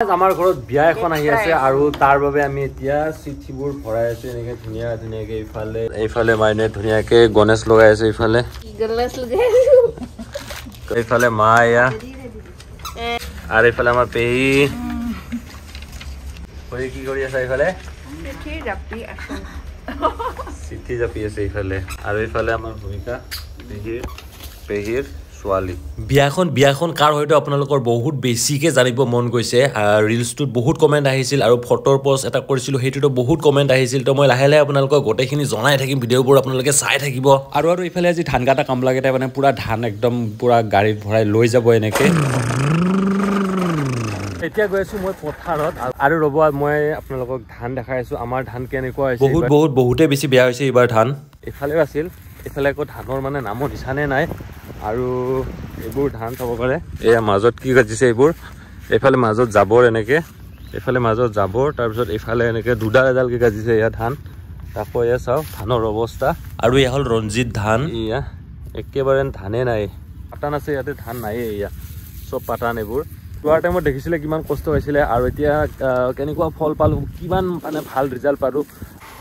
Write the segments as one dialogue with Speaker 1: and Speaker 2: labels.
Speaker 1: আমাৰ ঘৰত বিয়া এখন আহি আছে আৰু তাৰ বাবে আমি এতিয়া চিঠিবোৰ ভৰাই আছো এনেকে ধুনীয়া ধুনীয়াকে এইফালে মাইনে ধুনীয়াকে গণেশ লগাই আছে এইফালে মা এয়া আৰু এইফালে আমাৰ পেহী কি কৰি আছে এইফালে চিঠি জাপি আছে এইফালে আৰু এইফালে আমাৰ ভূমিকা পেহীৰ ছোৱালী বিয়াখন কাৰ হয়তো আপোনালোকৰ বহুত বেছিকে জানিব মন গৈছে ৰিলছটোত বহুত কমেন্ট আহিছিল আৰু ফটোৰ পোষ্ট এটা কৰিছিলো হেইটোতো বহুত কমেন্ট আহিছিল তো মই লাহে লাহে আপোনালোকক গোটেইখিনি জনাই থাকিম ভিডিঅ'বোৰ আপোনালোকে চাই থাকিব আৰু ইফালে আজি ধান কাটা কামলাকেইটা মানে পুৰা ধান একদম পুৰা গাড়ীত ভৰাই লৈ যাব এনেকে এতিয়া গৈ আছো মই পথাৰত আৰু ৰ'ব মই আপোনালোকক ধান দেখাই আছো আমাৰ ধান কেনেকুৱা হৈছে বহুতে বেছি বেয়া হৈছে এইবাৰ ধান এফালেও আছিল এফালে আকৌ ধানৰ মানে নামৰ নিচানে নাই আৰু এইবোৰ ধান চাব পাৰে এয়া মাজত কি গাজিছে এইবোৰ এইফালে মাজত জাবৰ এনেকে এইফালে মাজত জাবৰ তাৰপিছত এইফালে এনেকে দুডাল এডালকে গাজিছে এয়া ধান তাকো এয়া চাওক ধানৰ অৱস্থা আৰু এয়া হ'ল ৰঞ্জিত ধান এয়া একেবাৰে ধানে নাই পাতান আছে ইয়াতে ধান নাই এয়া চব পাতান এইবোৰ তোৱাৰ টাইমত দেখিছিলে কিমান কষ্ট হৈছিলে আৰু এতিয়া কেনেকুৱা ফল পালো কিমান মানে ভাল ৰিজাল্ট পালো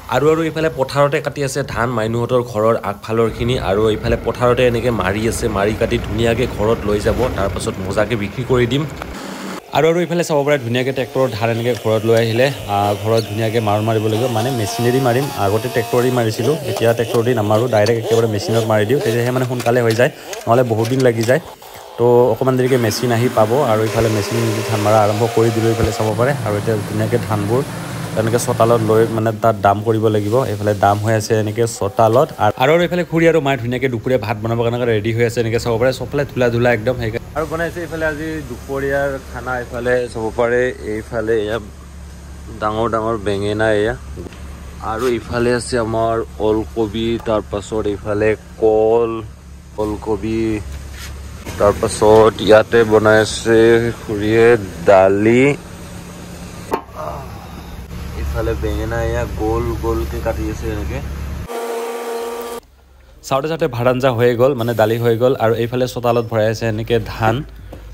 Speaker 1: আৰু এইফালে পথাৰতে কাটি আছে ধান মাইনুহঁতৰ ঘৰৰ আগফালৰখিনি আৰু এইফালে পথাৰতে এনেকে মাৰি আছে মাৰি কাটি ধুনীয়াকে ঘৰত লৈ যাব তাৰ পাছত মজাকে বিক্ৰী কৰি দিম আৰু এইফালে চাব পাৰে ধুনীয়াকে ট্ৰেক্টৰৰ ধান এনেকে ঘৰত লৈ আহিলে ঘৰত ধুনীয়াকে মাৰিব লাগিব মানে মেচিনেদি মাৰিম আগতে ট্ৰেক্টৰেদি মাৰিছিলোঁ এতিয়া ট্ৰেক্টৰেদি নামাৰোঁ ডাইৰেক্ট একেবাৰে মেচিনত মাৰি দিওঁ তেতিয়াহে মানে সোনকালে হৈ যায় নহ'লে বহুত দিন লাগি যায় তো অকণমান দেৰিকৈ মেচিন আহি পাব আৰু এইফালে মেচিন ধান মাৰা আৰম্ভ কৰি দিলোঁ এইফালে চাব পাৰে আৰু এতিয়া ধুনীয়াকৈ ধানবোৰ এনেকৈ চোতালত লৈ মানে তাত দাম কৰিব লাগিব এইফালে দাম হৈ আছে এনেকৈ চোতালত আৰু এইফালে খুৰী আৰু মায়ে ধুনীয়াকৈ দুপৰীয়া ভাত বনাবৰ কাৰণে ৰেডি হৈ আছে এনেকৈ চাব পাৰে চবফালে ধূলা একদম সেইকাৰণে আৰু বনাইছে এইফালে আজি দুপৰীয়াৰ খানা এইফালে চাব পাৰে এইফালে এয়া ডাঙৰ বেঙেনা এয়া আৰু এইফালে আছে আমাৰ ওলকবি তাৰপাছত এইফালে ওলকবি তাৰপাছত ইয়াতে বনাইছে খুৰীয়ে দালি ইফালে বেঙেনা এয়া গোলকে কাটি আছে এনেকে চাওঁতে ভাত আঞ্জা হৈ গ'ল মানে দালি হৈ গ'ল আৰু এইফালে চোতালত ভৰাই আছে এনেকে ধান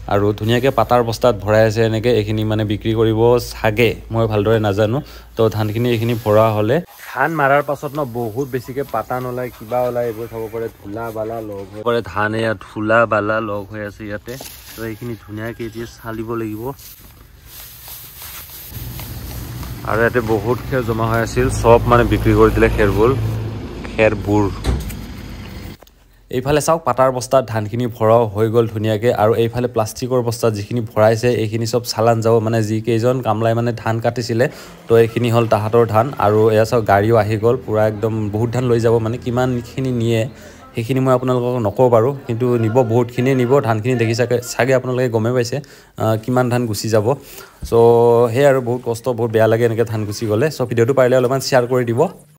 Speaker 1: আৰু ধুনীয়াকৈ পাতাৰ বস্তাত ভৰাই আছে এনেকে এইখিনি মানে বিক্ৰী কৰিব চাগে মই ভালদৰে নাজানো তো ধানখিনি এইখিনি ভৰা হ'লে ধান মাৰাৰ পাছত ন বহুত বেছিকে পাতা নলায় কিবা ওলায় এইবোৰ চাব পাৰে ধূলা বালা লগ হৈ পাৰে ধান এয়া ধূলা বালা লগ হৈ আছে ইয়াতে তো এইখিনি ধুনীয়াকৈ এতিয়া চালিব লাগিব আৰু ইয়াতে বহুত খেৰ জমা হৈ আছিল সব মানে বিক্ৰী কৰি দিলে খেৰবোৰ এইফালে চাওক পাতাৰ বস্তাত ধানখিনি ভৰাও হৈ গ'ল ধুনীয়াকৈ আৰু এইফালে প্লাষ্টিকৰ বস্তাত যিখিনি ভৰাইছে এইখিনি চব চালান যাব মানে যিকেইজন কামলাই মানে ধান কাটিছিলে তো এইখিনি হ'ল তাহাঁতৰ ধান আৰু এয়া চাওক গাড়ীও আহি গ'ল পূৰা একদম বহুত ধান লৈ যাব মানে কিমানখিনি নিয়ে সেইখিনি মই আপোনালোকক নকওঁ বাৰু কিন্তু নিব বহুতখিনিয়ে নিব ধানখিনি দেখি চাগে আপোনালোকে গমেই পাইছে কিমান ধান গুচি যাব চ' সেয়াই আৰু বহুত কষ্ট বহুত বেয়া লাগে এনেকৈ ধান গুচি গ'লে চ' ভিডিঅ'টো পাৰিলে অলপমান শ্বেয়াৰ কৰি দিব